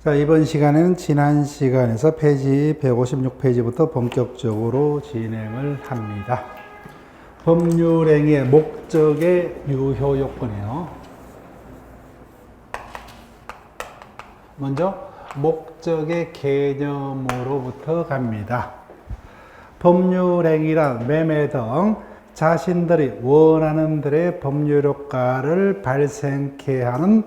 자, 이번 시간에는 지난 시간에서 페이지 156페이지부터 본격적으로 진행을 합니다. 법률행위의 목적의 유효 요건이에요. 먼저 목적의 개념으로부터 갑니다. 법률행위란 매매 등 자신들이 원하는 들의 법률 효과를 발생케 하는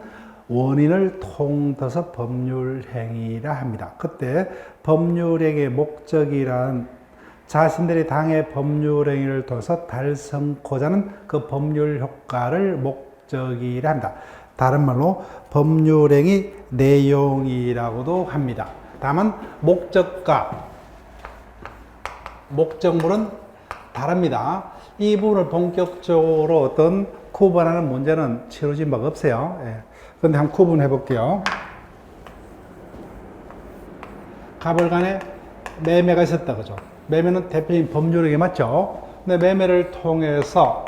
원인을 통틀어서 법률행위라 합니다. 그때 법률행위의 목적이란 자신들이 당해 법률행위를 통해서 달성코자 하는 그 법률 효과를 목적이라 합니다. 다른 말로 법률행위 내용이라고도 합니다. 다만 목적과 목적물은 다릅니다. 이 부분을 본격적으로 어떤 구분하는 문제는 치러진 바가 없어요. 그런데 한번 구분해 볼게요. 가벌간에 매매가 있었다, 그죠? 매매는 대표적인 법률행위 맞죠? 근데 매매를 통해서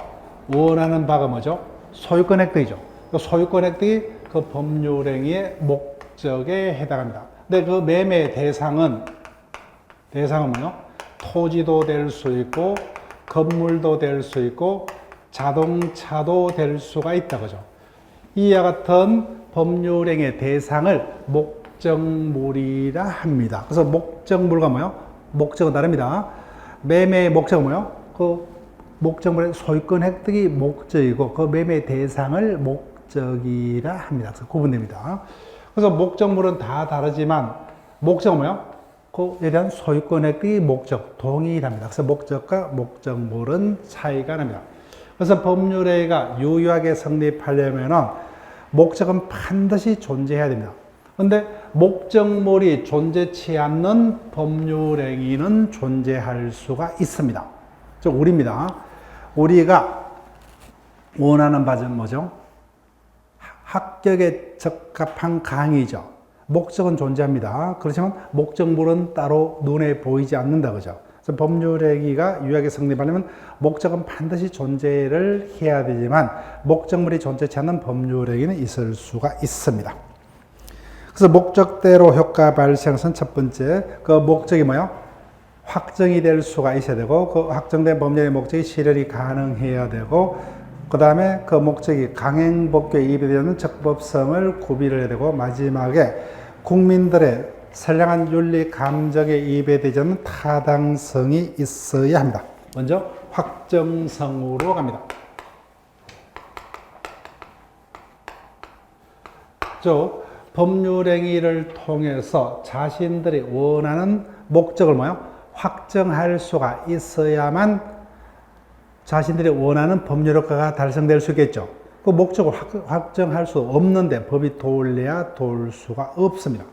원하는 바가 뭐죠? 소유권 획득이죠. 소유권 획득이 그 법률행위의 목적에 해당합니다. 근데 그 매매 대상은 뭐요? 토지도 될 수 있고, 건물도 될 수 있고, 자동차도 될 수가 있다, 그죠? 이와 같은 법률행위의 대상을 목적물이라 합니다. 그래서 목적물과 뭐요? 목적은 다릅니다. 매매의 목적은 뭐요? 그 목적물의 소유권 획득이 목적이고 그 매매 대상을 목적이라 합니다. 그래서 구분됩니다. 그래서 목적물은 다 다르지만 목적은 뭐요? 그에 대한 소유권 획득이 목적, 동일합니다. 그래서 목적과 목적물은 차이가 납니다. 그래서 법률행위가 유효하게 성립하려면은 목적은 반드시 존재해야 됩니다. 그런데 목적물이 존재치 않는 법률행위는 존재할 수가 있습니다. 즉 우리입니다. 우리가 원하는 바는 뭐죠? 합격에 적합한 강의죠. 목적은 존재합니다. 그렇지만 목적물은 따로 눈에 보이지 않는다, 그죠? 그래서 법률행위가 유효하게 성립하려면 목적은 반드시 존재를 해야 되지만 목적물이 존재치 않는 법률행위는 있을 수가 있습니다. 그래서 목적대로 효과 발생은 첫 번째, 그 목적이 뭐요? 확정이 될 수가 있어야 되고 그 확정된 법률의 목적이 실현이 가능해야 되고 그 다음에 그 목적이 강행법규에 입에되는 적법성을 구비를 해야 되고 마지막에 국민들의 선량한 윤리 감정에 입에되지 않는 타당성이 있어야 합니다. 먼저 확정성으로 갑니다. 즉 법률행위를 통해서 자신들이 원하는 목적을 뭐요? 확정할 수가 있어야만 자신들이 원하는 법률 효과가 달성될 수 있겠죠. 그 목적을 확정할 수 없는데 법이 도울래야 도울 수가 없습니다.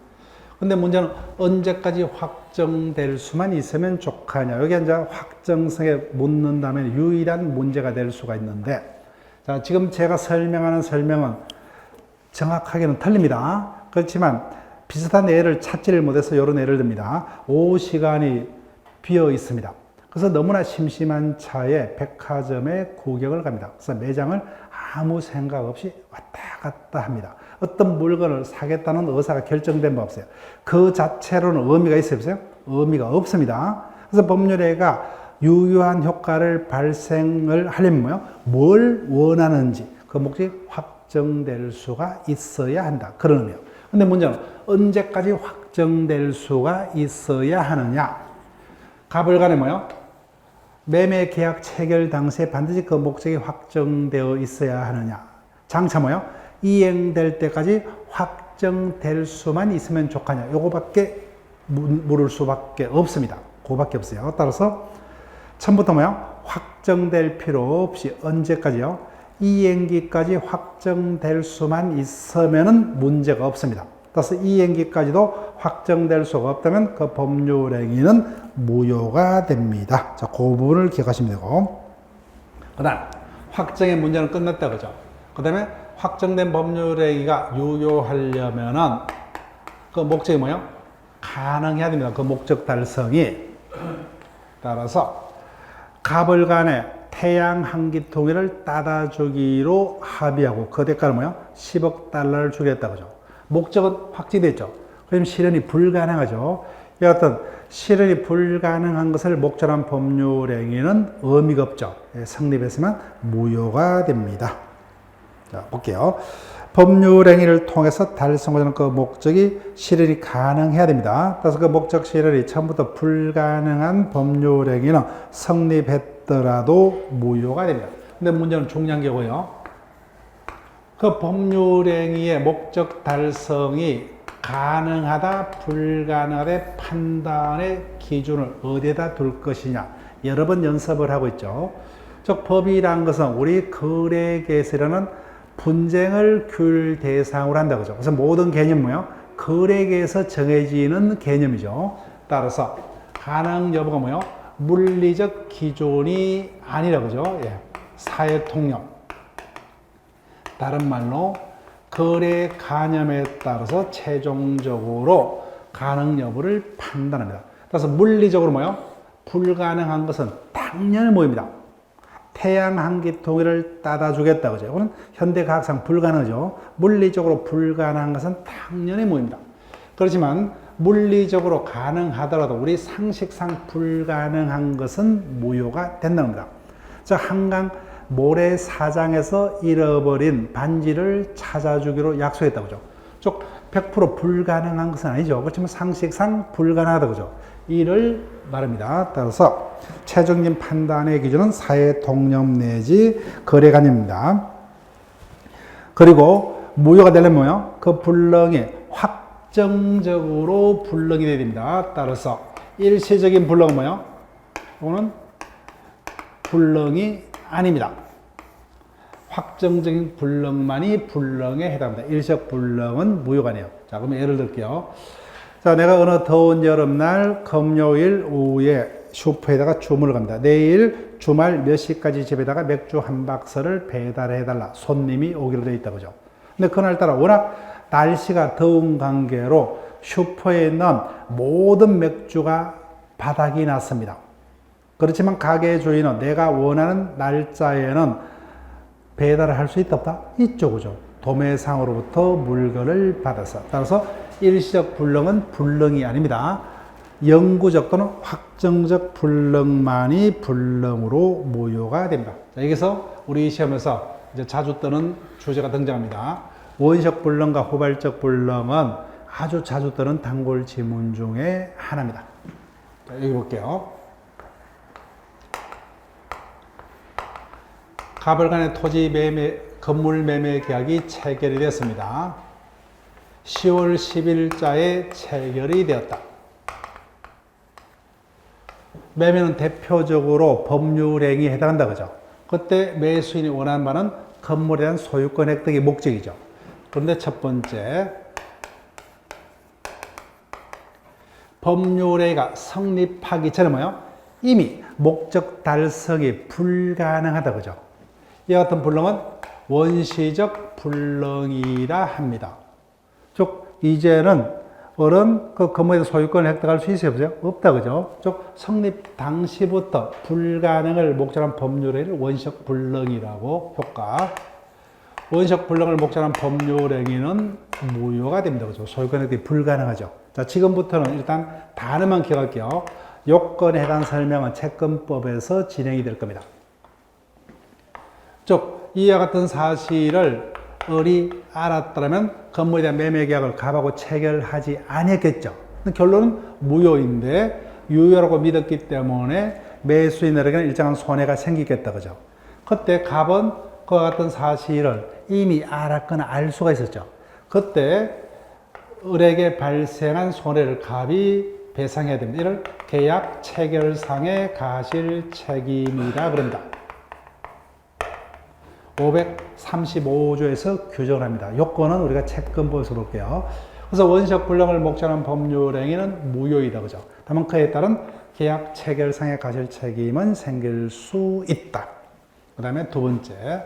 근데 문제는 언제까지 확정될 수만 있으면 좋겠냐. 여기 이제 확정성에 묻는다면 유일한 문제가 될 수가 있는데, 자, 지금 제가 설명하는 설명은 정확하게는 틀립니다. 그렇지만 비슷한 예를 찾지를 못해서 이런 예를 듭니다. 오후 시간이 비어 있습니다. 그래서 너무나 심심한 차에 백화점에 구경을 갑니다. 그래서 매장을 아무 생각 없이 왔다 갔다 합니다. 어떤 물건을 사겠다는 의사가 결정된 바 없어요. 그 자체로는 의미가 있어요, 없어요? 의미가 없습니다. 그래서 법률행위가 유효한 효과를 발생을 하려면 뭐요? 뭘 원하는지 그 목적이 확정될 수가 있어야 한다. 그런 의미예요. 근데 문제는 언제까지 확정될 수가 있어야 하느냐? 가불간에 뭐요? 매매 계약 체결 당시에 반드시 그 목적이 확정되어 있어야 하느냐? 장차 뭐요? 이행될 때까지 확정될 수만 있으면 좋겠냐? 요거밖에 물을 수밖에 없습니다. 그거밖에 없어요. 따라서 처음부터 뭐요? 확정될 필요 없이 언제까지요? 이행기까지 확정될 수만 있으면은 문제가 없습니다. 따라서 이행기까지도 확정될 수가 없다면 그 법률행위는 무효가 됩니다. 자, 그 부분을 기억하시면 되고. 그 다음, 확정의 문제는 끝났다, 그죠? 그 다음에 확정된 법률행위가 유효하려면은 그 목적이 뭐예요? 가능해야 됩니다. 그 목적 달성이. 따라서 가벌간에 태양 한 기통일을 따다 주기로 합의하고 그 대가는 뭐예요? 10억 달러를 주겠다, 그죠? 목적은 확정됐죠. 그럼 실현이 불가능하죠. 여하튼 실현이 불가능한 것을 목적한 법률행위는 의미가 없죠. 성립했으면 무효가 됩니다. 자, 볼게요. 법률행위를 통해서 달성하는 그 목적이 실현이 가능해야 됩니다. 따라서 그 목적 실현이 처음부터 불가능한 법률행위는 성립했더라도 무효가 됩니다. 근데 문제는 중요한 게고요. 그 법률행위의 목적 달성이 가능하다, 불가능하다 판단의 기준을 어디에다 둘 것이냐. 여러 번 연습을 하고 있죠. 즉, 법이란 것은 우리 거래계에서는 분쟁을 규율 대상으로 한다고 하죠. 그래서 모든 개념은 뭐예요? 거래계에서 정해지는 개념이죠. 따라서 가능 여부가 뭐예요? 물리적 기준이 아니라고 하죠. 예. 사회 통념. 다른 말로 거래 가념에 따라서 최종적으로 가능 여부를 판단합니다. 따라서 물리적으로 뭐예요? 불가능한 것은 당연히 뭐입니다. 태양 한 기통일을 따다 주겠다 그죠? 이거는 현대과학상 불가능하죠. 물리적으로 불가능한 것은 당연히 뭐입니다. 그렇지만 물리적으로 가능하더라도 우리 상식상 불가능한 것은 무효가 된다는 겁니다. 자, 한강 모래사장에서 잃어버린 반지를 찾아주기로 약속했다고 그죠? 즉 100% 불가능한 것은 아니죠. 그렇지만 상식상 불가능하다 그죠? 이를 말합니다. 따라서 최종적인 판단의 기준은 사회 통념 내지 거래관념입니다. 그리고 무효가 되려면 뭐예요? 그 불능이 확정적으로 불능이 되어야 됩니다. 따라서 일시적인 불능은 뭐예요? 이거는 불능이 아닙니다. 확정적인 불능만이 불능에 해당합니다. 일시적 불능은 무효가 아니에요. 자, 그럼 예를 들게요. 자, 내가 어느 더운 여름날 금요일 오후에 슈퍼에다가 주문을 갑니다. 내일 주말 몇 시까지 집에다가 맥주 한 박스를 배달해달라. 손님이 오기로 되어 있다. 그죠? 근데 그날따라 워낙 날씨가 더운 관계로 슈퍼에 있는 모든 맥주가 바닥이 났습니다. 그렇지만 가게 주인은 내가 원하는 날짜에는 배달을 할 수 있다 없다? 있죠. 그죠? 도매상으로부터 물건을 받아서. 따라서 일시적 불능은 불능이 아닙니다. 영구적 또는 확정적 불능만이 불능으로 무효가 됩니다. 자, 여기서 우리 시험에서 이제 자주 뜨는 주제가 등장합니다. 원시적 불능과 후발적 불능은 아주 자주 뜨는 단골 지문 중에 하나입니다. 자, 여기 볼게요. 가벌 간의 토지 매매, 건물 매매 계약이 체결이 됐습니다. 10월 10일자에 체결이 되었다. 매매는 대표적으로 법률행위에 해당한다 그죠? 그때 매수인이 원하는 바는 건물에 대한 소유권 획득이 목적이죠. 그런데 첫 번째, 법률행위가 성립하기 전에 뭐예요? 이미 목적 달성이 불가능하다 그죠? 이와 같은 불능은 원시적 불능이라 합니다. 즉 이제는 어른 그 건물에 소유권을 획득할 수 있어요? 없어요? 없다 그죠? 즉 성립 당시부터 불가능을 목적한 법률행위를 원시적 불능이라고 효과. 원시적 불능을 목적한 법률행위는 무효가 됩니다. 그죠? 소유권 획득이 불가능하죠. 자, 지금부터는 일단 단어만 기억할게요. 요건에 해당 설명은 채권법에서 진행이 될 겁니다. 즉 이와 같은 사실을 을이 알았더라면 건물에 대한 매매 계약을 갑하고 체결하지 아니했겠죠. 결론은 무효인데 유효라고 믿었기 때문에 매수인에게는 일정한 손해가 생기겠다 그죠. 그때 갑은 그와 같은 사실을 이미 알았거나 알 수가 있었죠. 그때 을에게 발생한 손해를 갑이 배상해야 됩니다. 이를 계약 체결상의 가실 책임이라 그럽니다. 535조에서 규정을 합니다. 요건은 우리가 채권법에서 볼게요. 그래서 원시적 불능을 목적하는 법률행위는 무효이다. 그죠? 다만 그에 따른 계약 체결상의 가실 책임은 생길 수 있다. 그 다음에 두 번째.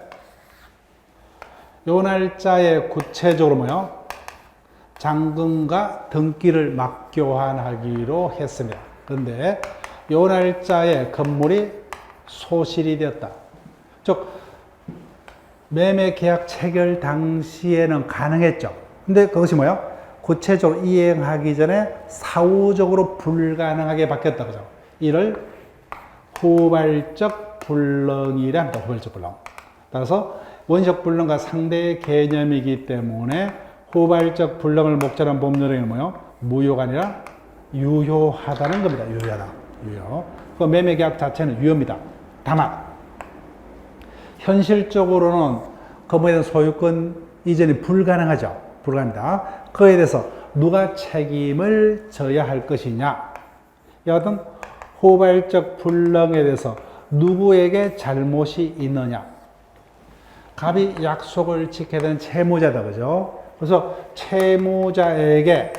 요 날짜에 구체적으로 뭐요? 잔금과 등기를 맞교환하기로 했습니다. 그런데 요 날짜에 건물이 소실이 되었다. 즉 매매 계약 체결 당시에는 가능했죠. 근데 그것이 뭐예요? 구체적으로 이행하기 전에 사후적으로 불가능하게 바뀌었다. 그죠? 이를 후발적 불능이라 합니다. 후발적 불능. 따라서 원시적 불능과 상대의 개념이기 때문에 후발적 불능을 목적으로 한 법률행위는 뭐요? 무효가 아니라 유효하다는 겁니다. 유효하다. 유효. 그 매매계약 자체는 유효입니다. 다만 현실적으로는 건물에 대한 소유권 이전이 불가능하죠. 불가능합니다. 그에 대해서 누가 책임을 져야 할 것이냐. 여하튼 후발적 불능에 대해서 누구에게 잘못이 있느냐. 갑이 약속을 지켜야 되는 채무자다. 그죠? 그래서 채무자에게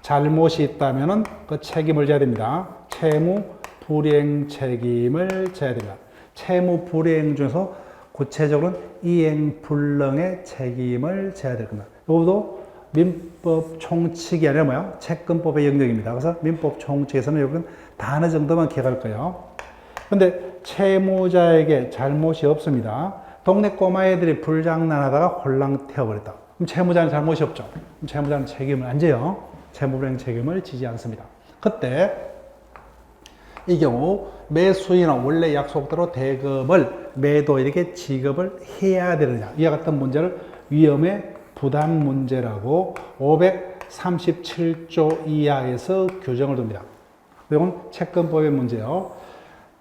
잘못이 있다면 그 책임을 져야 됩니다. 채무 불이행 책임을 져야 됩니다. 채무 불이행 중에서 구체적으로는 이행 불능의 책임을 져야 될 겁니다. 이것도 민법 총칙이 아니라 뭐야? 채권법의 영역입니다. 그래서 민법 총칙에서는 여러분 단어 정도만 기억할 거예요. 근데 채무자에게 잘못이 없습니다. 동네 꼬마애들이 불장난하다가 홀랑 태워버렸다. 그럼 채무자는 잘못이 없죠. 그럼 채무자는 책임을 안 져요. 채무불이행 책임을 지지 않습니다. 그때 이 경우 매수인은 원래 약속대로 대금을 매도인에게 지급을 해야 되느냐. 이와 같은 문제를 위험의 부담 문제라고 537조 이하에서 규정을 둡니다. 이건 채권법의 문제요.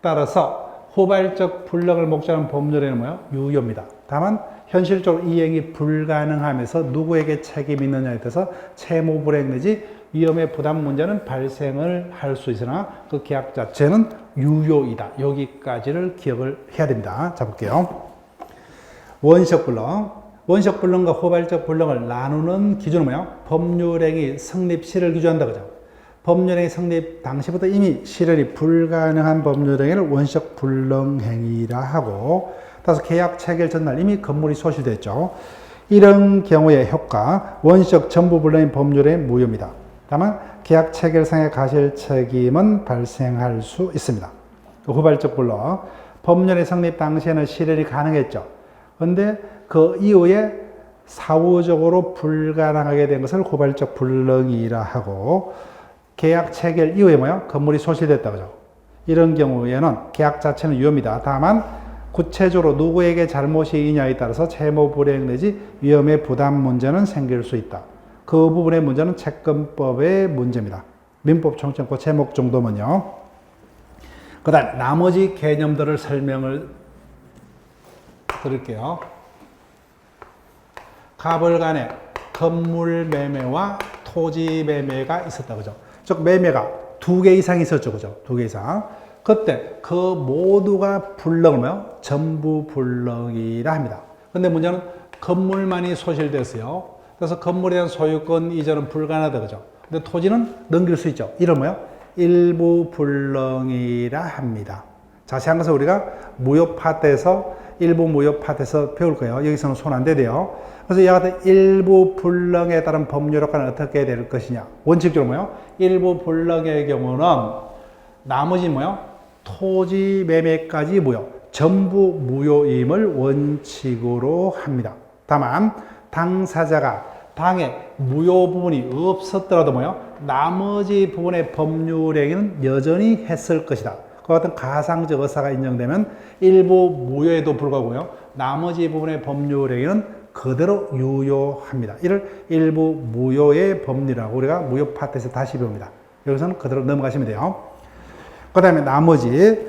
따라서 후발적 불능을 목적으로 한 법률에는 뭐예요? 유효입니다. 다만 현실적으로 이행이 불가능하면서 누구에게 책임이 있느냐에 따라서 채무불이행 내지 위험의 부담 문제는 발생을 할 수 있으나 그 계약 자체는 유효이다. 여기까지를 기억을 해야 됩니다. 자 볼게요. 원시적 불능. 원시적 불능과 후발적 불능을 나누는 기준은 뭐예요? 법률행위 성립시를 기준한다. 그죠? 법률행위 성립 당시부터 이미 실현이 불가능한 법률행위를 원시적 불능행위라 하고, 따라서 계약 체결 전날 이미 건물이 소실됐죠. 이런 경우의 효과, 원시적 전부 불능인 법률행위 무효입니다. 다만 계약 체결상의 가실 책임은 발생할 수 있습니다. 후발적 불능, 법률의 성립 당시에는 실현이 가능했죠. 그런데 그 이후에 사후적으로 불가능하게 된 것을 후발적 불능이라 하고, 계약 체결 이후에 뭐요? 건물이 소실됐다. 그죠? 이런 경우에는 계약 자체는 유효입니다. 다만 구체적으로 누구에게 잘못이 있냐에 따라서 채무 불이행 내지 위험의 부담 문제는 생길 수 있다. 그 부분의 문제는 채권법의 문제입니다. 민법 총칙 그 제목 정도면요. 그 다음 나머지 개념들을 설명을 드릴게요. 갑을간에 건물 매매와 토지 매매가 있었다. 그죠? 즉 매매가 2개 이상 있었죠. 그죠? 2개 이상. 그때 그 모두가 불능을 뭐요? 전부 불능이라 합니다. 근데 문제는 건물만이 소실됐어요. 그래서 건물에 대한 소유권 이전은 불가능하다. 그죠? 근데 토지는 넘길 수 있죠. 이런 뭐요? 일부 불능이라 합니다. 자세한 것은 우리가 무효 파트에서 일부 무효 파트에서 배울 거예요. 여기서는 손 안 대대요. 그래서 이와 같은 일부 불능에 따른 법률 효과는 어떻게 될 것이냐. 원칙적으로 뭐요? 일부 불능의 경우는 나머지 뭐요? 토지 매매까지 무효, 전부 무효임을 원칙으로 합니다. 다만 당사자가 당에 무효 부분이 없었더라도 뭐요? 나머지 부분의 법률행위는 여전히 했을 것이다. 그와 같은 가상적 의사가 인정되면 일부 무효에도 불구하고요, 나머지 부분의 법률행위는 그대로 유효합니다. 이를 일부 무효의 법리라고 우리가 무효 파트에서 다시 배웁니다. 여기서는 그대로 넘어가시면 돼요. 그 다음에 나머지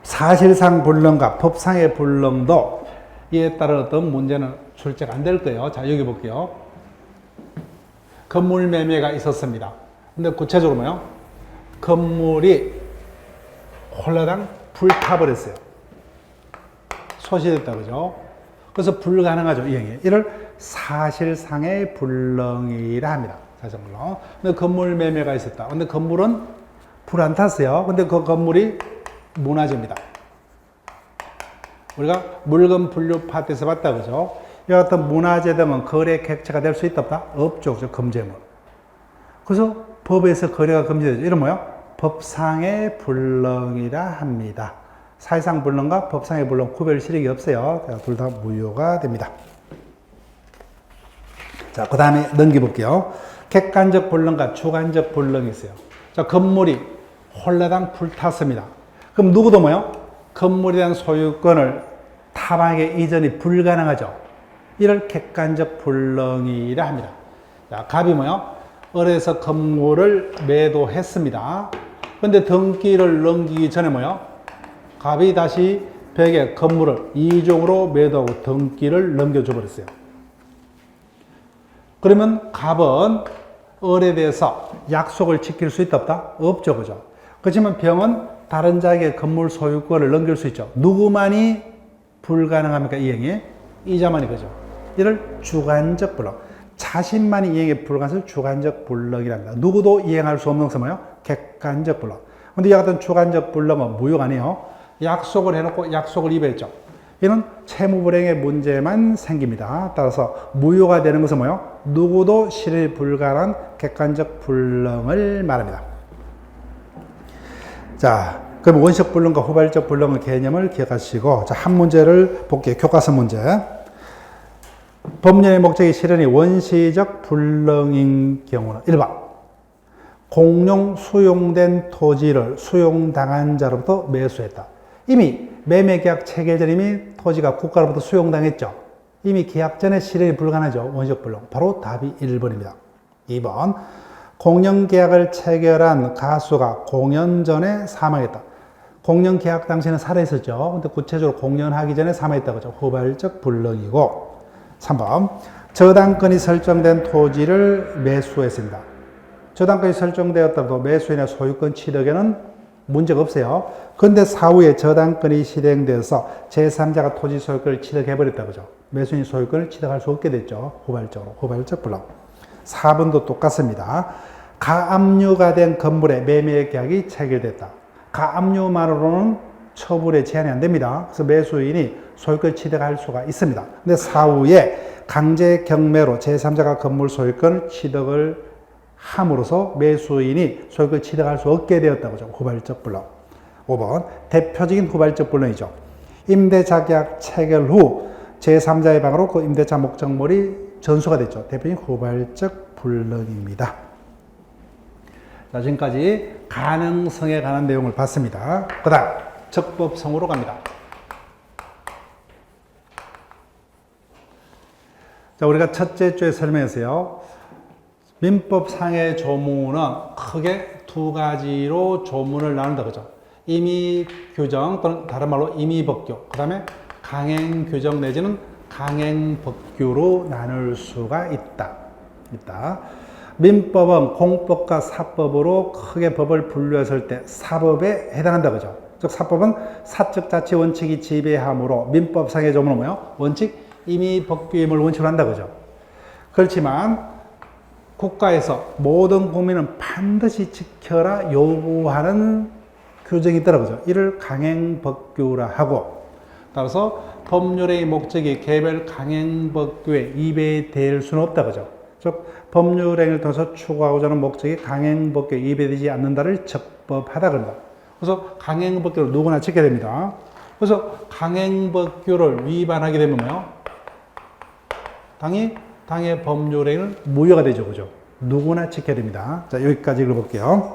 사실상 불능과 법상의 불능도 이에 따른 어떤 문제는 출제가 안 될 거예요. 자, 여기 볼게요. 건물 매매가 있었습니다. 근데 구체적으로 뭐요? 건물이 홀라당 불타버렸어요. 소실됐다. 그죠? 그래서 불가능하죠. 이행이. 이를 사실상의 불능이라 합니다. 사실상 불능. 근데 건물 매매가 있었다. 근데 건물은 불 안 탔어요. 근데 그 건물이 무너집니다. 우리가 물건 분류 파트에서 봤다. 그죠? 이 같은 문화재 등은 거래 객체가 될 수 있다 없다? 없죠. 그죠? 금재물. 그래서 법에서 거래가 금지되죠. 이런 뭐요? 법상의 불능이라 합니다. 사실상 불능과 법상의 불능 구별 실익이 없어요. 둘 다 무효가 됩니다. 자, 그 다음에 넘겨볼게요. 객관적 불능과 주관적 불능이 있어요. 자, 건물이 홀라당 불탔습니다. 그럼 누구도 뭐요? 건물에 대한 소유권을 타방에게 이전이 불가능하죠. 이를 객관적 불능이라 합니다. 자, 갑이 뭐요? 을에서 건물을 매도했습니다. 근데 등기를 넘기기 전에 뭐요? 갑이 다시 벽에 건물을 이종으로 매도하고 등기를 넘겨줘 버렸어요. 그러면 갑은 을에 대해서 약속을 지킬 수 있다 없다? 없죠, 그죠? 그렇지만 병은 다른 자에게 건물 소유권을 넘길 수 있죠. 누구만이 불가능합니까? 이행이? 이자만이, 그죠? 이를 주관적 불능. 자신만이 이행에 불가능한 것을 주관적 불능이랍니다. 누구도 이행할 수 없는 것은 뭐예요? 객관적 불능. 근데 이와 같은 주관적 불능은 무효가 아니에요. 약속을 해놓고 약속을 위배했죠. 이는 채무불행의 문제만 생깁니다. 따라서 무효가 되는 것은 뭐예요? 누구도 실현이 불가능한 객관적 불능을 말합니다. 자, 그럼 원시적 불능과 후발적 불능의 개념을 기억하시고, 자, 한 문제를 볼게요. 교과서 문제. 법률의 목적이 실현이 원시적 불능인 경우는 1번 공용 수용된 토지를 수용당한 자로부터 매수했다. 이미 매매계약 체결 전 이미 토지가 국가로부터 수용당했죠. 이미 계약 전에 실현이 불가능하죠. 원시적 불능. 바로 답이 1번입니다. 2번 공연계약을 체결한 가수가 공연 전에 사망했다. 공연계약 당시에는 살아있었죠. 근데 구체적으로 공연하기 전에 사망했다고 하죠. 후발적 불능이고. 3번 저당권이 설정된 토지를 매수했습니다. 저당권이 설정되었다도 매수인의 소유권 취득에는 문제가 없어요. 그런데 사후에 저당권이 실행되어서 제3자가 토지 소유권을 취득해버렸다고 하죠. 매수인이 소유권을 취득할 수 없게 됐죠. 후발적으로. 후발적 불능. 4번도 똑같습니다. 가압류가 된 건물에 매매 계약이 체결됐다. 가압류만으로는 처분에 제한이 안 됩니다. 그래서 매수인이 소유권을 취득할 수가 있습니다. 근데 사후에 강제 경매로 제3자가 건물 소유권을 취득을 함으로써 매수인이 소유권을 취득할 수 없게 되었다고 하죠. 후발적 불능. 5번 대표적인 후발적 불능이죠. 임대차 계약 체결 후 제3자의 방으로 그 임대차 목적물이 전수가 됐죠. 대표적인 후발적 불능입니다. 자, 지금까지 가능성에 관한 내용을 봤습니다. 그 다음 적법성으로 갑니다. 자, 우리가 첫째 주에 설명했어요. 민법상의 조문은 크게 두 가지로 조문을 나눈다, 그죠? 임의규정 또는 다른 말로 임의법규, 그 다음에 강행규정 내지는 강행법규로 나눌 수가 있다. 민법은 공법과 사법으로 크게 법을 분류했을 때 사법에 해당한다, 그죠? 즉 사법은 사적 자치 원칙이 지배하므로 민법상의 조문은 뭐예요? 원칙 임의법규임을 원칙으로 한다, 그죠? 그렇지만 국가에서 모든 국민은 반드시 지켜라 요구하는 규정이 있더라, 그죠? 이를 강행법규라 하고, 따라서 법률의 목적이 개별 강행법규에 위배될 수는 없다, 그죠? 즉 법률행위를 통해서 추구하고자 하는 목적이 강행법규에 위배되지 않는다를 적법하다 그런다. 그래서 강행법규를 누구나 지켜야 됩니다. 그래서 강행법규를 위반하게 되면 뭐요? 당의 법률행위는 무효가 되죠, 그죠? 누구나 지켜야 됩니다. 자, 여기까지 읽어볼게요.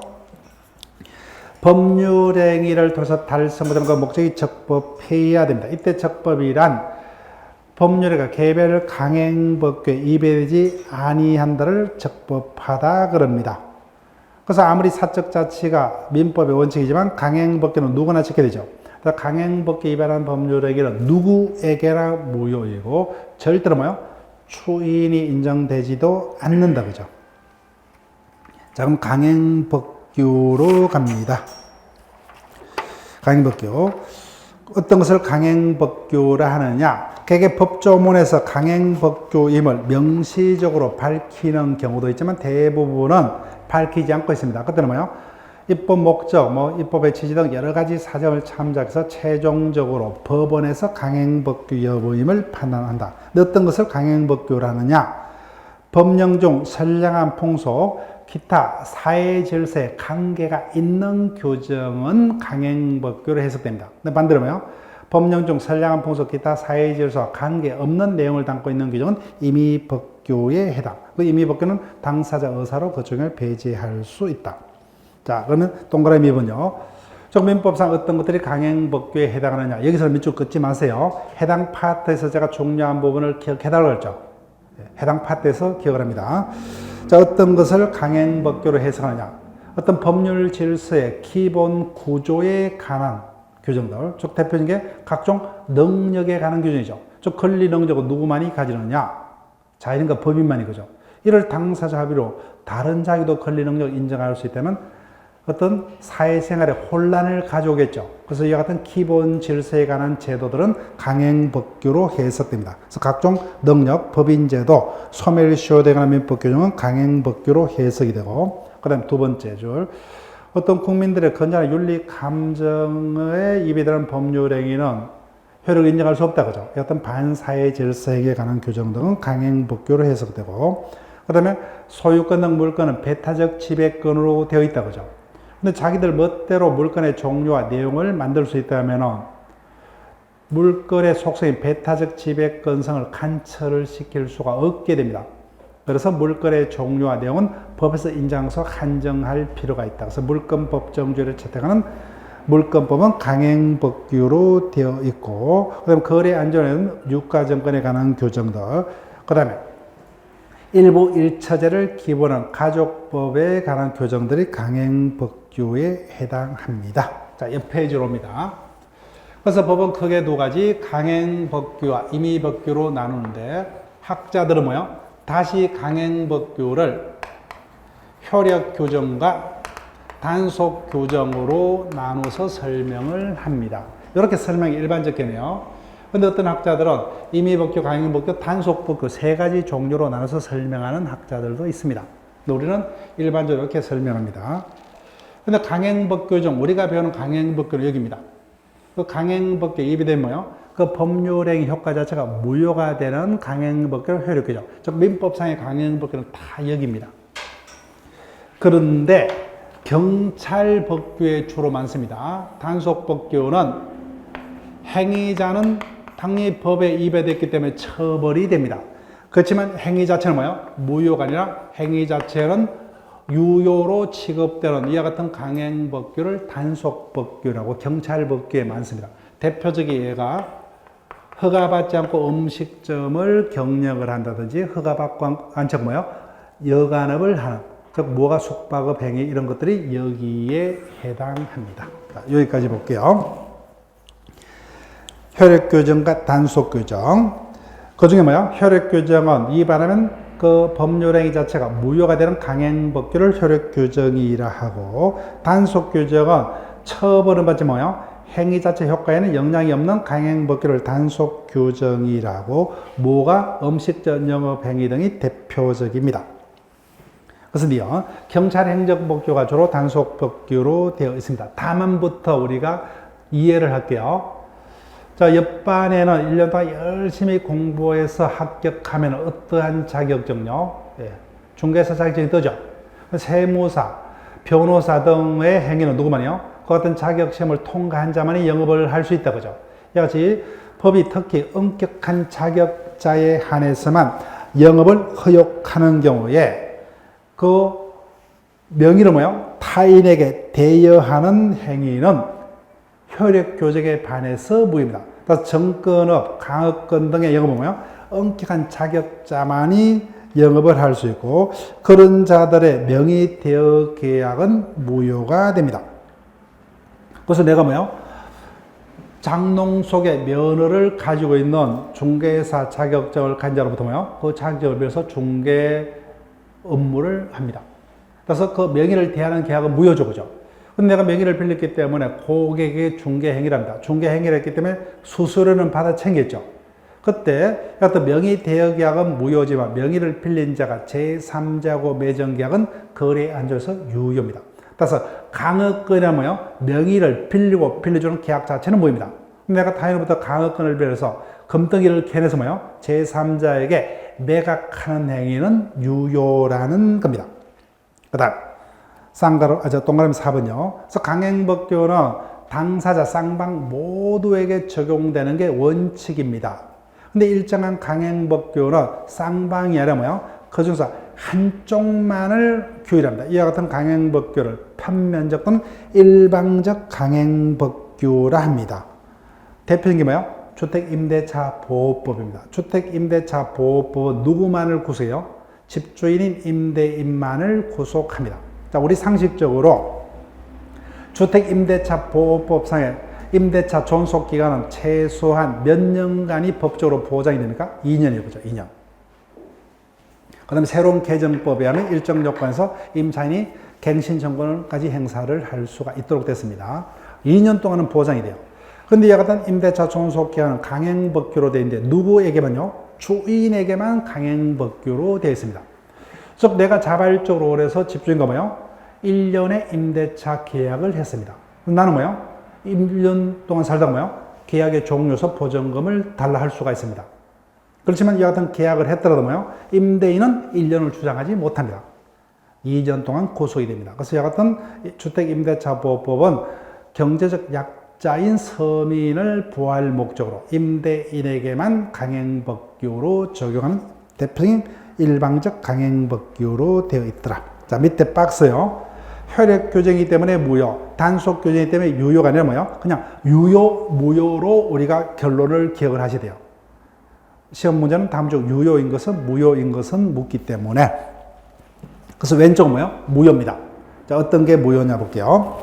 법률행위를 통해서 달성하는 그 목적이 적법해야 됩니다. 이때 적법이란 법률의가 개별 강행법규에 위배되지 아니한다를 적법하다 그럽니다. 그래서 아무리 사적 자치가 민법의 원칙이지만 강행법규는 누구나 지켜야 되죠. 강행법규 위반한 법률행위는 누구에게나 무효이고 절대로 뭐요? 추인이 인정되지도 않는다, 그죠? 자, 그럼 강행법규로 갑니다. 강행법규. 어떤 것을 강행법규라 하느냐? 개개 법조문에서 강행법규임을 명시적으로 밝히는 경우도 있지만 대부분은 밝히지 않고 있습니다. 그때는 뭐요? 입법 목적, 입법의 취지 등 여러 가지 사정을 참작해서 최종적으로 법원에서 강행법규 여부임을 판단한다. 어떤 것을 강행법규라 하느냐? 법령 중 선량한 풍속, 기타 사회 질서에 관계가 있는 규정은 강행법규로 해석됩니다. 근데 반대로 뭐요? 법령 중 선량한 풍속, 기타 사회 질서와 관계없는 내용을 담고 있는 규정은 임의법규 강행법규에 해당. 그 임의법규는 당사자 의사로 그 중을 배제할 수 있다. 자, 그러면 동그라미 2번요. 민법상 어떤 것들이 강행법규에 해당하느냐. 여기서는 밑줄 긋지 마세요. 해당 파트에서 제가 중요한 부분을 기억해달라고 했죠. 해당 파트에서 기억을 합니다. 자, 어떤 것을 강행법규로 해석하느냐. 어떤 법률 질서의 기본 구조에 관한 규정들, 즉 대표적인 게 각종 능력에 관한 규정이죠. 즉 권리 능력은 누구만이 가지느냐? 자연인과 법인만이 그죠. 이를 당사자 합의로 다른 자기도 권리 능력을 인정할 수 있다면 어떤 사회생활에 혼란을 가져오겠죠. 그래서 이와 같은 기본 질서에 관한 제도들은 강행법규로 해석됩니다. 그래서 각종 능력, 법인제도, 소멸시효에 관한 민법 규정은 강행법규로 해석이 되고, 그 다음 두 번째 줄, 어떤 국민들의 건전한 윤리 감정에 입이되는 법률 행위는 효력을 인정할 수 없다. 그죠? 어떤 반사회 질서에 관한 규정 등은 강행법규로 해석되고, 그 다음에 소유권 등 물건은 배타적 지배권으로 되어 있다. 그죠? 근데 자기들 멋대로 물건의 종류와 내용을 만들 수 있다면 물건의 속성인 배타적 지배권성을 간철을 시킬 수가 없게 됩니다. 그래서 물건의 종류와 내용은 법에서 인정해서 한정할 필요가 있다. 그래서 물건법 정죄를 채택하는 물건법은 강행법규로 되어 있고, 그 다음에 거래 안전에는 유가증권에 관한 규정들, 그 다음에 일부 일처제를 기본한 가족법에 관한 규정들이 강행법규에 해당합니다. 자, 옆 페이지로 옵니다. 그래서 법은 크게 두 가지 강행법규와 임의법규로 나누는데, 학자들은 뭐요? 다시 강행법규를 효력규정과 단속규정으로 나눠서 설명을 합니다. 이렇게 설명이 일반적이네요. 근데 어떤 학자들은 임의법규, 강행법규, 단속법규 세 가지 종류로 나눠서 설명하는 학자들도 있습니다. 우리는 일반적으로 이렇게 설명합니다. 근데 강행법규 중 우리가 배우는 강행법규는 여기입니다. 그 강행법규 입이 되면 뭐요? 그 법률행위 효과 자체가 무효가 되는 강행법규를 효력규정. 즉 민법상의 강행법규는 다 여기입니다. 그런데 경찰법규에 주로 많습니다. 단속법규는 행위자는 당연히 법에 위배됐기 때문에 처벌이 됩니다. 그렇지만 행위 자체는 뭐예요? 무효가 아니라 행위 자체는 유효로 취급되는 이와 같은 강행법규를 단속법규라고 경찰법규에 많습니다. 대표적인 예가 허가받지 않고 음식점을 경영을 한다든지 허가받지 않고 뭐예요? 여간업을 하는, 즉 무허가 숙박업 행위 이런 것들이 여기에 해당합니다. 자, 여기까지 볼게요. 효력규정과 단속규정. 그 중에 뭐야? 효력규정은 위반하면 그 법률행위 자체가 무효가 되는 강행법규를 효력규정이라 하고, 단속규정은 처벌은 받지 뭐요? 행위 자체 효과에는 영향이 없는 강행법규를 단속규정이라고, 뭐가 음식점 영업행위 등이 대표적입니다. 그래서 경찰행정법규가 주로 단속법규로 되어 있습니다. 다만부터 우리가 이해를 할게요. 자, 옆반에는 1년 동안 열심히 공부해서 합격하면 어떠한 자격증요? 중개사 자격증이 뜨죠. 세무사, 변호사 등의 행위는 누구만이요? 그 같은 자격시험을 통과한 자만이 영업을 할 수 있다. 그죠? 이같이 법이 특히 엄격한 자격자에 한해서만 영업을 허용하는 경우에 그 명의를 뭐요? 타인에게 대여하는 행위는 효력규정에 반해서 무효입니다. 그래서 정권업, 강업권 등의 영업은 뭐요? 엄격한 자격자만이 영업을 할 수 있고, 그런 자들의 명의 대여 계약은 무효가 됩니다. 그래서 내가 뭐요? 장롱 속에 면허를 가지고 있는 중개사 자격증을 가진 자로부터 뭐요? 그 자격증을 빌려서 중개 업무를 합니다. 그래서 그 명의를 대하는 계약은 무효죠, 그죠? 근데 내가 명의를 빌렸기 때문에 고객의 중개행위랍니다. 중개행위를 했기 때문에 수수료는 받아 챙겼죠. 그때 어떤 명의 대여 계약은 무효지만 명의를 빌린 자가 제3자하고 맺은 계약은 거래에 안줘서 유효입니다. 따라서 강업권이란 뭐예요? 명의를 빌리고 빌려주는 계약 자체는 무효입니다. 내가 타인으로부터 강업권을 빌려서 금덩이를 캐내서 뭐예요? 제3자에게 매각하는 행위는 유효라는 겁니다. 그 다음 동그라미 4번요. 그래서 강행법규는 당사자 쌍방 모두에게 적용되는 게 원칙입니다. 근데 일정한 강행법규는 쌍방이 아니라 뭐요? 그 중에서 한쪽만을 규율합니다. 이와 같은 강행법규를 편면적 또는 일방적 강행법규라 합니다. 대표적인 게 뭐예요? 주택임대차보호법입니다. 주택임대차보호법은 누구만을 구속해요? 집주인인 임대인만을 구속합니다. 자, 우리 상식적으로 주택임대차보호법상의 임대차 존속기간은 최소한 몇 년간이 법적으로 보장이 됩니까? 2년이에요. 그죠? 2년. 그 다음에 새로운 개정법에 하면 일정 요건에서 임차인이 갱신 정권까지 행사를 할 수가 있도록 됐습니다. 2년 동안은 보장이 돼요. 그런데 이와 같은 임대차 존속기간은 강행법규로 되어 있는데 누구에게만요? 주인에게만 강행법규로 되어 있습니다. 즉 내가 자발적으로 그래서 집주인과 뭐요? 1년의 임대차 계약을 했습니다. 나는 뭐요? 1년 동안 살다가 뭐요? 계약의 종료서 보증금을 달라 할 수가 있습니다. 그렇지만 이와 같은 계약을 했더라도 뭐요? 임대인은 1년을 주장하지 못합니다. 2년 동안 구속이 됩니다. 그래서 이와 같은 주택임대차보호법은 경제적 약자인 서민을 보호할 목적으로 임대인에게만 강행법규로 적용하는 대표적인 일방적 강행법규로 되어 있더라. 자, 밑에 박스요. 혈액 교정이기 때문에 무효, 단속 교정이기 때문에 유효가 아니라 뭐요? 그냥 유효, 무효로 우리가 결론을 기억을 하셔야 돼요. 시험 문제는 다음 중 유효인 것은 무효인 것은 묻기 때문에. 그래서 왼쪽은 뭐요? 무효입니다. 자, 어떤 게 무효냐 볼게요.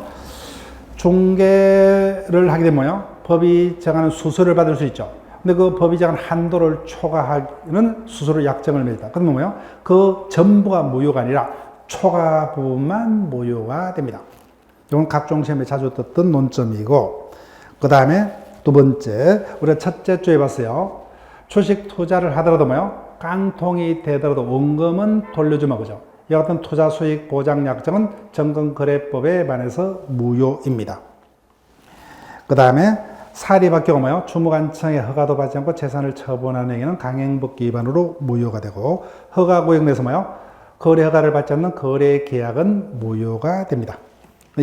중개를 하게 되면 뭐요? 법이 정하는 수수료를 받을 수 있죠. 근데 그 법이 정한 한도를 초과하는 수수료 약정을 맺다. 그러면 뭐요? 그 전부가 무효가 아니라 초과 부분만 무효가 됩니다. 이건 각종 시험에 자주 떴던 논점이고, 그 다음에 두 번째, 우리가 첫째 주에 봤어요. 주식 투자를 하더라도 뭐요? 깡통이 되더라도 원금은 돌려주마, 그죠? 이와 같은 투자 수익 보장 약정은 정권거래법에 반해서 무효입니다. 그 다음에 사리바뀌고 뭐요? 주무관청의 허가도 받지 않고 재산을 처분하는 행위는 강행법규 위반으로 무효가 되고, 허가 구역내에서 뭐요? 거래 허가를 받지 않는 거래 계약은 무효가 됩니다.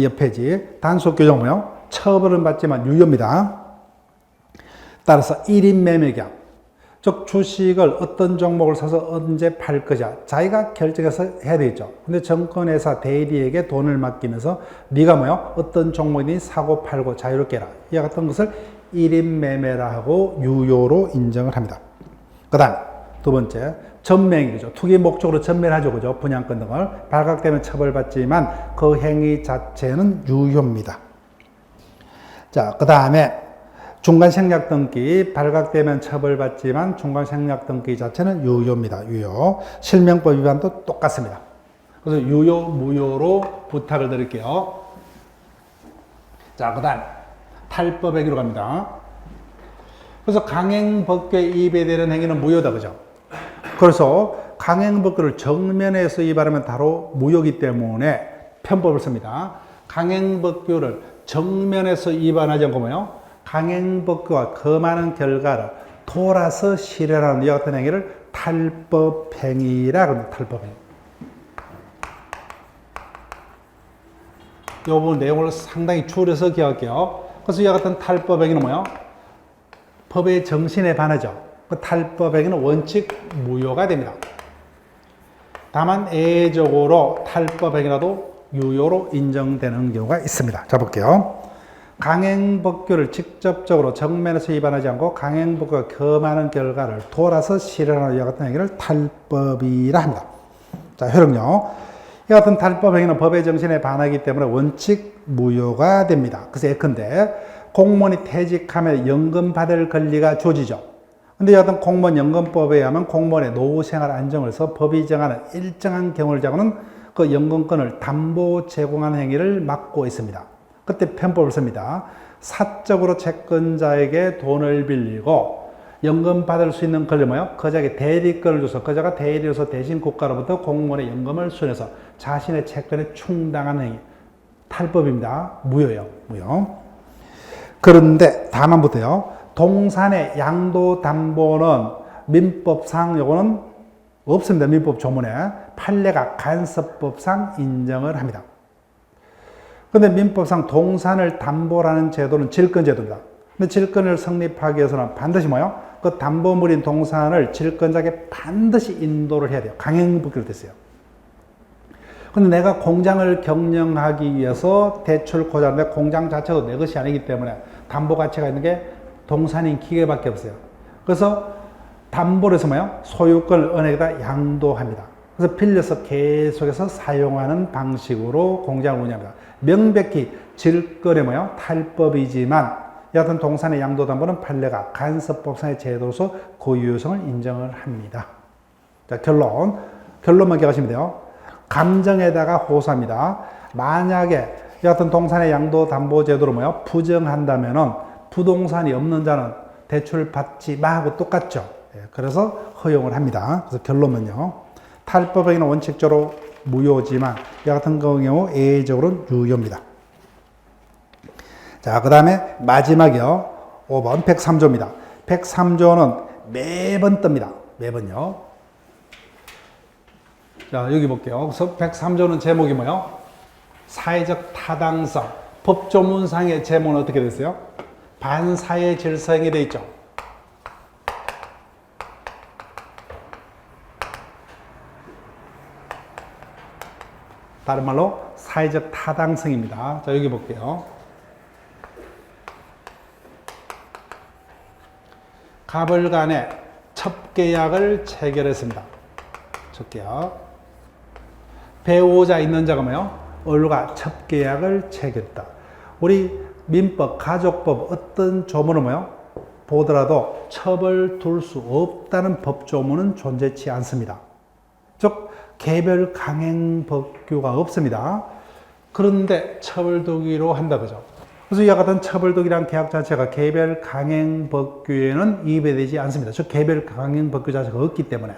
옆에지 단속 규정 뭐요? 처벌은 받지만 유효입니다. 따라서 1인 매매 계약, 즉 주식을 어떤 종목을 사서 언제 팔 거냐 자기가 결정해서 해야 되겠죠. 근데 정권회사 대리에게 돈을 맡기면서 네가 뭐요? 어떤 종목이니 사고 팔고 자유롭게 해라. 이와 같은 것을 1인 매매라 하고 유효로 인정을 합니다. 그 다음 두 번째, 전매행위죠. 투기 목적으로 전매하죠. 그죠? 분양권 등을 발각되면 처벌받지만 그 행위 자체는 유효입니다. 자, 그 다음에 중간생략 등기 발각되면 처벌받지만 중간생략 등기 자체는 유효입니다. 유효. 실명법 위반도 똑같습니다. 그래서 유효, 무효로 부탁을 드릴게요. 자, 그 다음 탈법행위로 갑니다. 그래서 강행법규에 위배되는 행위는 무효다. 그죠? 그래서 강행법규를 정면에서 위반하면 바로 무효이기 때문에 편법을 씁니다. 강행법규를 정면에서 위반하지 않고 뭐요? 강행법규와 금하는 결과를 돌아서 실현하는 이와 같은 행위를 탈법행위라 합니다. 탈법행위. 이 부분 내용을 상당히 줄여서 기억할게요. 그래서 이와 같은 탈법행위는 뭐요? 법의 정신에 반하죠. 그 탈법행위는 원칙 무효가 됩니다. 다만 예외적으로 탈법행위라도 유효로 인정되는 경우가 있습니다. 자, 볼게요. 강행법규를 직접적으로 정면에서 위반하지 않고 강행법규가 금하는 결과를 돌아서 실현하는 이와 같은 행위를 탈법이라 합니다. 자, 효력요. 이와 같은 탈법행위는 법의 정신에 반하기 때문에 원칙 무효가 됩니다. 그래서 예컨대 공무원이 퇴직하면 연금 받을 권리가 주어지죠. 근데 여하튼 공무원 연금법에 의하면 공무원의 노후생활 안정을 위해서 법이 정하는 일정한 경우를 자고는 그 연금권을 담보 제공하는 행위를 막고 있습니다. 그때 편법을 씁니다. 사적으로 채권자에게 돈을 빌리고 연금 받을 수 있는 권리 뭐요? 그자에게 대리권을 줘서 그자가 대리로서 대신 국가로부터 공무원의 연금을 수령해서 자신의 채권에 충당하는 행위. 탈법입니다. 무효예요. 무효. 그런데 다만 붙어요. 동산의 양도담보는 민법상 요거는 없습니다. 민법 조문에 판례가 간섭법상 인정을 합니다. 그런데 민법상 동산을 담보라는 제도는 질권제도입니다. 근데 질권을 성립하기 위해서는 반드시 뭐요? 그 담보물인 동산을 질권자에게 반드시 인도를 해야 돼요. 강행복귀로 됐어요. 근데 내가 공장을 경영하기 위해서 대출코자 하는데 공장 자체도 내 것이 아니기 때문에 담보 가치가 있는 게 동산인 기계밖에 없어요. 그래서 담보를 해서 뭐요? 소유권을 은행에다 양도합니다. 그래서 빌려서 계속해서 사용하는 방식으로 공장을 운영합니다. 명백히 질권의 뭐요? 탈법이지만 여하튼 동산의 양도담보는 판례가 간섭법상의 제도로서 고유성을 인정을 합니다. 자, 결론만 기억하시면 돼요. 감정에다가 호소합니다. 만약에 여하튼 동산의 양도담보제도로 뭐요? 부정한다면은 부동산이 없는 자는 대출 받지 마 하고 똑같죠. 그래서 허용을 합니다. 그래서 결론은요. 탈법에는 원칙적으로 무효지만 여하튼 경우 예외적으로는 유효입니다. 자, 그 다음에 마지막이요. 5번 103조입니다. 103조는 매번 뜹니다. 매번요. 자, 여기 볼게요. 그래서 103조는 제목이 뭐예요? 사회적 타당성. 법조문상의 제목은 어떻게 됐어요? 반사회 질서행위 되어 있죠. 다른 말로 사회적 타당성입니다. 자, 여기 볼게요. 갑을 간에 첩계약을 체결했습니다. 첩계약. 배우자 있는 자가 뭐예요? 을과 첩계약을 체결했다. 우리 민법, 가족법 어떤 조문을 뭐예요? 보더라도 첩을 둘 수 없다는 법조문은 존재치 않습니다. 즉 개별 강행 법규가 없습니다. 그런데 첩을 두기로 한다 그죠? 그래서 이와 같은 첩을 두기란 계약 자체가 개별 강행 법규에는 이배되지 않습니다. 즉 개별 강행 법규 자체가 없기 때문에.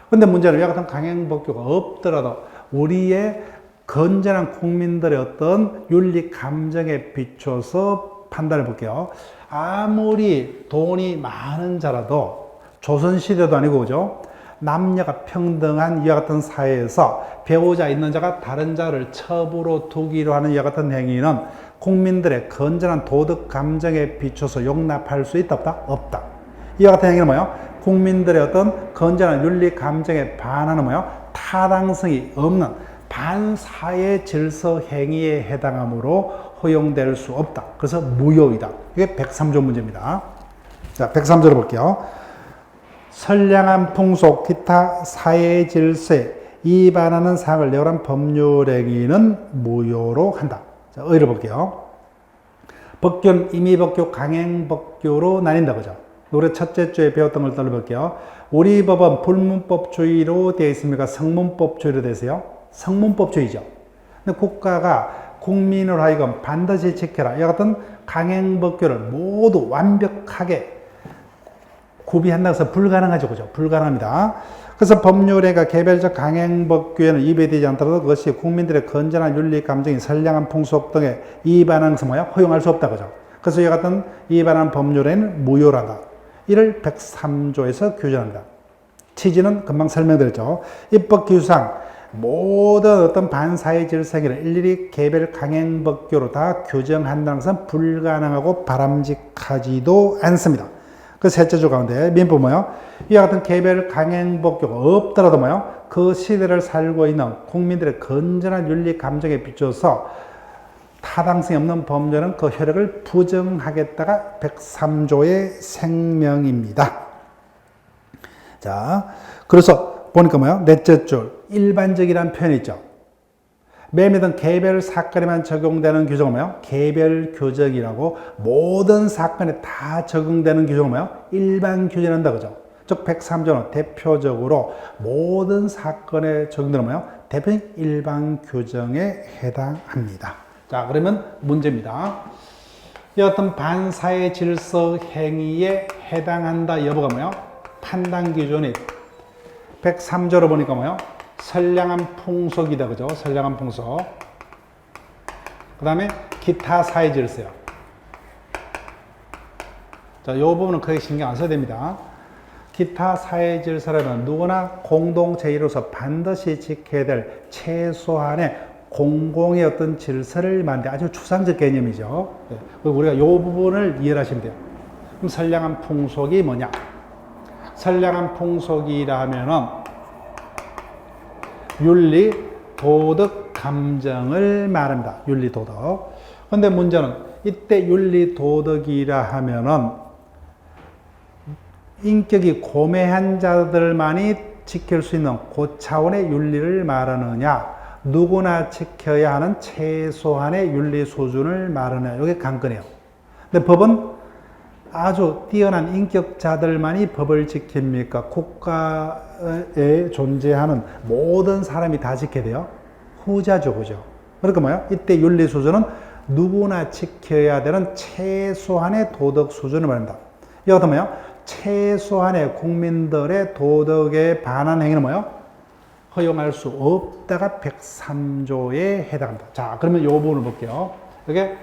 근데 문제는 이와 같은 강행 법규가 없더라도 우리의 건전한 국민들의 어떤 윤리 감정에 비춰서 판단해 볼게요. 아무리 돈이 많은 자라도 조선시대도 아니고 그죠? 남녀가 평등한 이와 같은 사회에서 배우자 있는 자가 다른 자를 첩으로 두기로 하는 이와 같은 행위는 국민들의 건전한 도덕 감정에 비춰서 용납할 수 있다 없다? 없다. 이와 같은 행위는 뭐예요? 국민들의 어떤 건전한 윤리 감정에 반하는 뭐예요? 타당성이 없는 반사회 질서 행위에 해당하므로 허용될 수 없다. 그래서 무효이다. 이게 103조 문제입니다. 자, 103조를 볼게요. 선량한 풍속, 기타 사회 질서에 위반하는 사항을 내용한 법률행위는 무효로 한다. 자, 의를 볼게요. 법규는 임의법규, 강행법규로 나뉜다. 그죠? 우리 첫째 주에 배웠던 걸 떠올려볼게요. 우리 법은 불문법주의로 되어 있습니까? 성문법주의로 되어 있어요? 성문법주의죠. 근데 국가가 국민을 하여금 반드시 지켜라. 이와 같은 강행법규를 모두 완벽하게 구비한다고 해서 불가능하죠. 그죠? 불가능합니다. 그래서 법률에가 개별적 강행법규에는 위배되지 않더라도 그것이 국민들의 건전한 윤리 감정이 선량한 풍속 등에 위반하는 것은 뭐야? 허용할 수 없다. 그죠? 그래서 이와 같은 위반한 법률에는 무효라다. 이를 103조에서 규정합니다. 취지는 금방 설명드렸죠. 입법 기준상 모든 어떤 반사회 질서행위를 일일이 개별 강행법규로 다 규정한다는 것은 불가능하고 바람직하지도 않습니다. 그 셋째 조 가운데 민법 뭐요? 이와 같은 개별 강행법규가 없더라도 뭐요? 그 시대를 살고 있는 국민들의 건전한 윤리 감정에 비춰서 타당성이 없는 법률은 그 효력을 부정하겠다가 103조의 생명입니다. 자, 그래서 보니까 뭐요? 넷째 줄 일반적이라는 표현이 있죠. 매매든 개별 사건에만 적용되는 규정은 뭐예요? 개별 규정이라고 모든 사건에 다 적용되는 규정은 뭐예요? 일반 규정한다 그죠? 즉 103조는 대표적으로 모든 사건에 적용되는 뭐예요? 대표적인 일반 규정에 해당합니다. 자, 그러면 문제입니다. 이 어떤 반사회 질서 행위에 해당한다 여부가 뭐예요? 판단 기준이 103조로 보니까 뭐예요? 선량한 풍속이다. 그죠? 선량한 풍속. 그 다음에 기타 사회 질서요. 자, 이 부분은 크게 신경 안 써야 됩니다. 기타 사회 질서라는 누구나 공동체로서 반드시 지켜야 될 최소한의 공공의 어떤 질서를 만드는 아주 추상적 개념이죠. 그리고 우리가 이 부분을 이해를 하시면 돼요. 그럼 선량한 풍속이 뭐냐? 선량한 풍속이라 하면은 윤리, 도덕, 감정을 말합니다. 윤리, 도덕. 근데 문제는 이때 윤리, 도덕이라 하면은 인격이 고매한 자들만이 지킬 수 있는 고차원의 윤리를 말하느냐, 누구나 지켜야 하는 최소한의 윤리 수준을 말하느냐, 이게 관건이에요. 근데 법은 아주 뛰어난 인격자들만이 법을 지킵니까? 국가에 존재하는 모든 사람이 다 지켜야 돼요? 후자죠, 그죠? 그러니까 뭐예요? 이때 윤리 수준은 누구나 지켜야 되는 최소한의 도덕 수준을 말합니다. 이것도 뭐예요? 최소한의 국민들의 도덕에 반한 행위는 뭐예요? 허용할 수 없다가 103조에 해당합니다. 자, 그러면 이 부분을 볼게요. 이게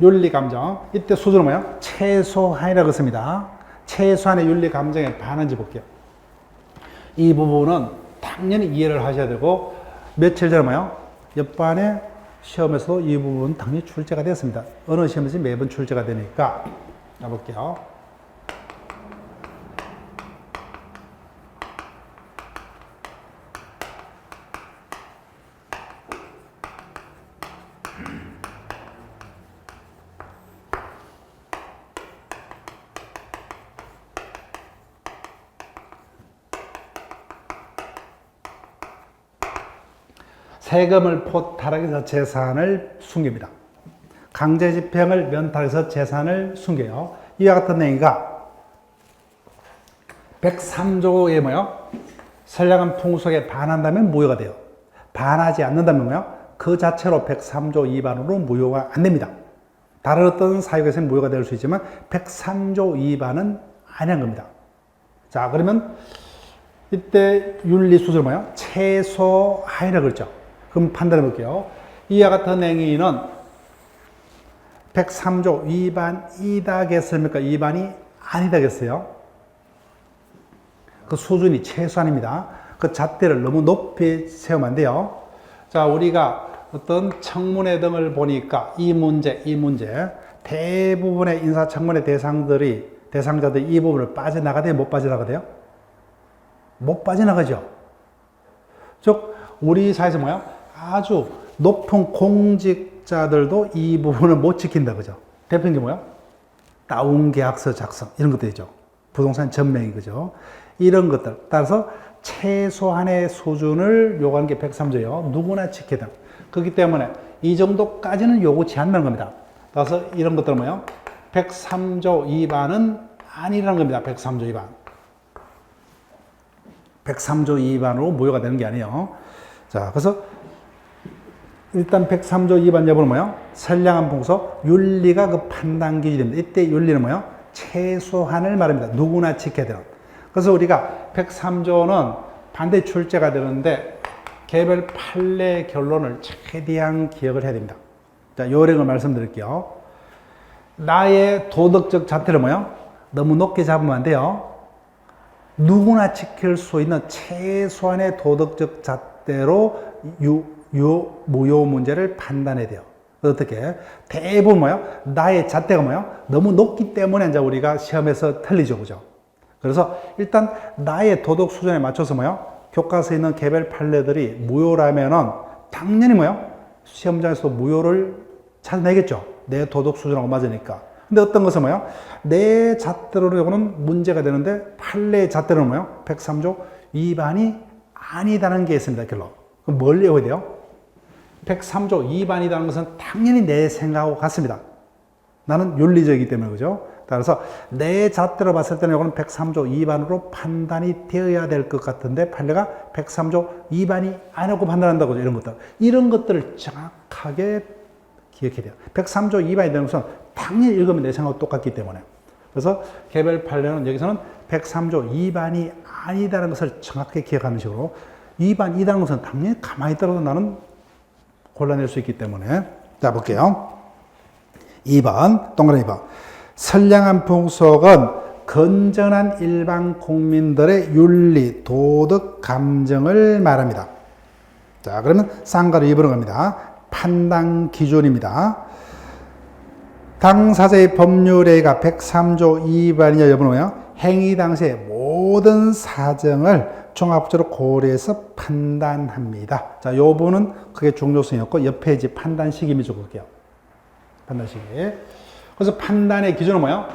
윤리 감정. 이때 수준은 뭐예요? 최소한이라고 씁니다. 최소한의 윤리 감정에 반한지 볼게요. 이 부분은 당연히 이해를 하셔야 되고, 며칠 전에 뭐예요? 옆반에 시험에서도 이 부분 당연히 출제가 되었습니다. 어느 시험에서 매번 출제가 되니까. 자, 볼게요. 세금을 포탈하게해서 재산을 숨깁니다. 강제집행을 면탈해서 재산을 숨겨요. 이와 같은 행위가 103조에 뭐요? 선량한 풍속에 반한다면 무효가 돼요. 반하지 않는다면 뭐요? 그 자체로 103조 위반으로 무효가 안 됩니다. 다른 어떤 사유에서는 무효가 될 수 있지만 103조 위반은 아니란 겁니다. 자, 그러면 이때 윤리 수준은 뭐예요? 최소한이라고 그랬죠. 그럼 판단해 볼게요. 이와 같은 행위는 103조 위반이다겠습니까? 위반이 아니다겠어요? 그 수준이 최소한입니다. 그 잣대를 너무 높이 세우면 안 돼요. 자, 우리가 어떤 청문회 등을 보니까 이 문제 대부분의 인사청문회 대상자들이 이 부분을 빠져나가대요? 못 빠져나가대요? 못 빠져나가죠. 즉 우리 사회에서 뭐야? 아주 높은 공직자들도 이 부분을 못 지킨다, 그죠? 대표적인 게 뭐야? 다운계약서 작성, 이런 것들이죠. 부동산 전매기, 그죠? 이런 것들. 따라서 최소한의 수준을 요구하는 게 103조예요. 누구나 지켜야 된다. 그렇기 때문에 이 정도까지는 요구치 않는 겁니다. 따라서 이런 것들은 뭐예요? 103조 위반은 아니라는 겁니다. 103조 위반. 103조 위반으로 무효가 되는 게 아니에요. 자, 그래서 일단 103조 위반 여부는 뭐예요? 선량한 풍속, 윤리가 그 판단 기준입니다. 이때 윤리는 뭐예요? 최소한을 말합니다. 누구나 지켜야 되는. 그래서 우리가 103조는 반드시 출제가 되는데 개별 판례 결론을 최대한 기억을 해야 됩니다. 자, 요령을 말씀드릴게요. 나의 도덕적 잣대를 뭐예요? 너무 높게 잡으면 안 돼요. 누구나 지킬 수 있는 최소한의 도덕적 잣대로 무효 문제를 판단해야 돼요. 어떻게? 대부분 뭐예요? 나의 잣대가 뭐예요? 너무 높기 때문에 이제 우리가 시험에서 틀리죠, 그죠? 그래서 일단 나의 도덕 수준에 맞춰서 뭐예요? 교과서에 있는 개별 판례들이 무효라면은 당연히 뭐예요? 시험장에서 무효를 찾아내겠죠. 내 도덕 수준하고 맞으니까. 근데 어떤 것은 뭐예요? 내 잣대로는 문제가 되는데 판례의 잣대로는 뭐예요? 103조 위반이 아니다는 게 있습니다, 결론. 그럼 뭘 외워야 돼요? 103조 위반이라는 것은 당연히 내 생각하고 같습니다. 나는 윤리적이기 때문에, 그죠? 따라서 내 잣대로 봤을 때는 이거는 103조 위반으로 판단이 되어야 될 것 같은데 판례가 103조 위반이 아니라고 판단한다고, 이런 것들을 정확하게 기억해야 돼요. 103조 위반이 되는 것은 당연히 읽으면 내 생각하고 똑같기 때문에. 그래서 개별 판례는 여기서는 103조 위반이 아니다라는 것을 정확하게 기억하는 식으로, 위반이라는 것은 당연히 가만히 있더라도 나는 골라낼 수 있기 때문에. 자, 볼게요. 2번, 동그라미 2번. 선량한 풍속은 건전한 일반 국민들의 윤리, 도덕, 감정을 말합니다. 자, 그러면 쌍가루 2번으로 갑니다. 판단 기준입니다. 당사자의 법률행위가 103조 2반이냐 여부는요, 행위 당시의 모든 사정을 종합적으로 고려해서 판단합니다. 자, 요 부분은 크게 중요성이었고, 옆에 이제 판단식임이 적을게요. 판단식이. 그래서 판단의 기준은 뭐예요?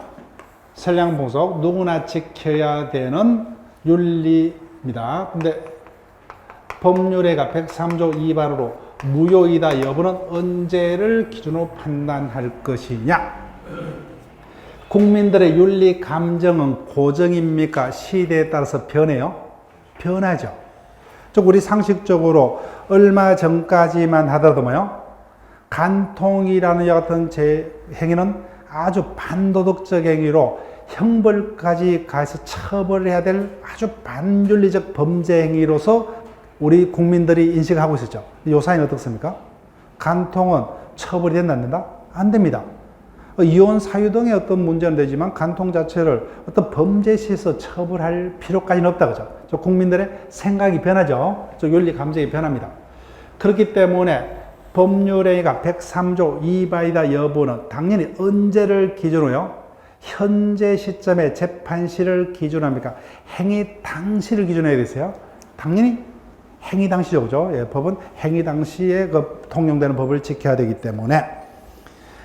선량분석, 누구나 지켜야 되는 윤리입니다. 근데 법률행위가 103조 2반으로 무효이다 여부는 언제를 기준으로 판단할 것이냐? 국민들의 윤리 감정은 고정입니까? 시대에 따라서 변해요? 변하죠. 즉 우리 상식적으로 얼마 전까지만 하더라도 뭐요? 간통이라는 이 같은 행위는 아주 반도덕적 행위로 형벌까지 가서 처벌해야 될 아주 반윤리적 범죄 행위로서 우리 국민들이 인식하고 있었죠. 이 사회는 어떻습니까? 간통은 처벌이 된다, 안 된다? 안 됩니다. 이혼 사유 등의 어떤 문제는 되지만 간통 자체를 어떤 범죄시에서 처벌할 필요까지는 없다, 그죠? 국민들의 생각이 변하죠. 윤리 감정이 변합니다. 그렇기 때문에 법률행위가 103조 2반이다 여부는 당연히 언제를 기준으로요? 현재 시점의 재판시를 기준합니까? 행위 당시를 기준해야 되세요. 당연히 행위 당시죠, 그죠? 예, 법은 행위 당시에 그 통용되는 법을 지켜야 되기 때문에.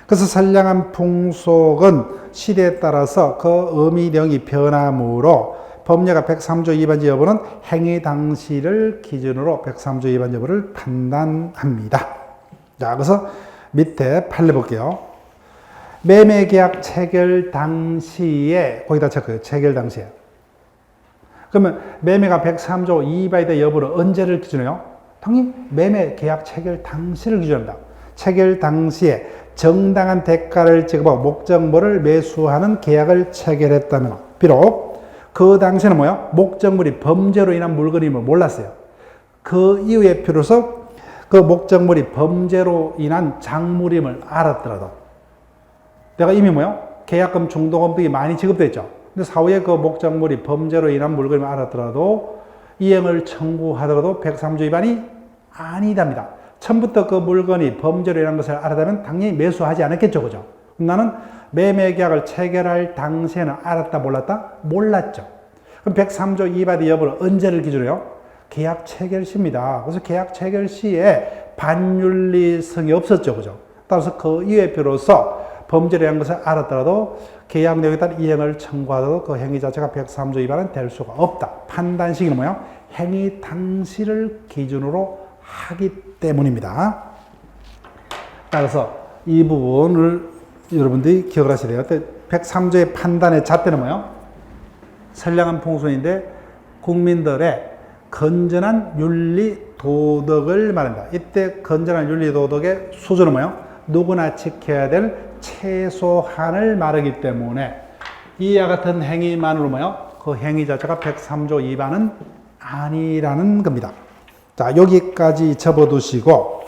그래서 선량한 풍속은 시대에 따라서 그 의미 내용이 변함으로 법률가 103조 2반 여부는 행위 당시를 기준으로 103조 2반 여부를 판단합니다. 자, 그래서 밑에 판례 볼게요. 매매계약 체결 당시에, 거기다 체크해요. 체결 당시에. 그러면 매매가 103조 2반이다 여부는 언제를 기준해요? 당연히 매매계약 체결 당시를 기준합니다. 체결 당시에 정당한 대가를 지급하고 목적물을 매수하는 계약을 체결했다면 비록 그 당시에는 뭐야? 목적물이 범죄로 인한 물건임을 몰랐어요. 그 이후에 비로소 그 목적물이 범죄로 인한 작물임을 알았더라도 내가 이미 뭐야? 계약금, 중도금 등이 많이 지급됐죠. 근데 사후에 그 목적물이 범죄로 인한 물건임을 알았더라도 이행을 청구하더라도 103조 위반이 아니답니다. 처음부터 그 물건이 범죄로 인한 것을 알았다면 당연히 매수하지 않았겠죠, 그죠? 나는 매매계약을 체결할 당시에는 알았다, 몰랐다? 몰랐죠. 그럼 103조 2반의 여부를 언제를 기준으로요? 계약 체결 시입니다. 그래서 계약 체결 시에 반윤리성이 없었죠, 그죠? 따라서 그 이후에 비로소 범죄로 인한 것을 알았더라도 계약 내용에 따른 이행을 청구하더라도 그 행위 자체가 103조 위반은 될 수가 없다. 판단식은 뭐예요? 행위 당시를 기준으로 하기 때문입니다. 따라서 이 부분을 여러분들이 기억을 하셔야 돼요. 103조의 판단의 잣대는 뭐예요? 선량한 풍속인데 국민들의 건전한 윤리 도덕을 말합니다. 이때 건전한 윤리 도덕의 수준은 뭐예요? 누구나 지켜야 될 최소한을 말하기 때문에 이와 같은 행위만으로 뭐예요? 그 행위 자체가 103조 위반은 아니라는 겁니다. 자, 여기까지 접어두시고,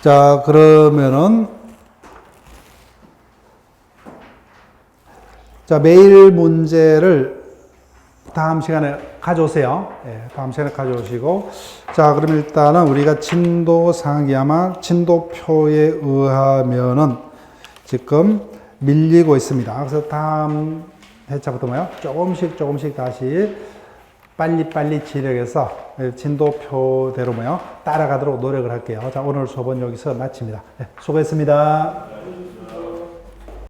자, 그러면은, 자, 매일 문제를 다음 시간에 가져오세요. 예, 다음 시간에 가져오시고, 자, 그럼 일단은 우리가 진도 상황이 아마 진도표에 의하면은 지금 밀리고 있습니다. 그래서 다음 회차부터 뭐요? 조금씩 다시 빨리 진행해서 진도표대로 뭐요? 따라가도록 노력을 할게요. 자, 오늘 수업은 여기서 마칩니다. 네, 수고했습니다.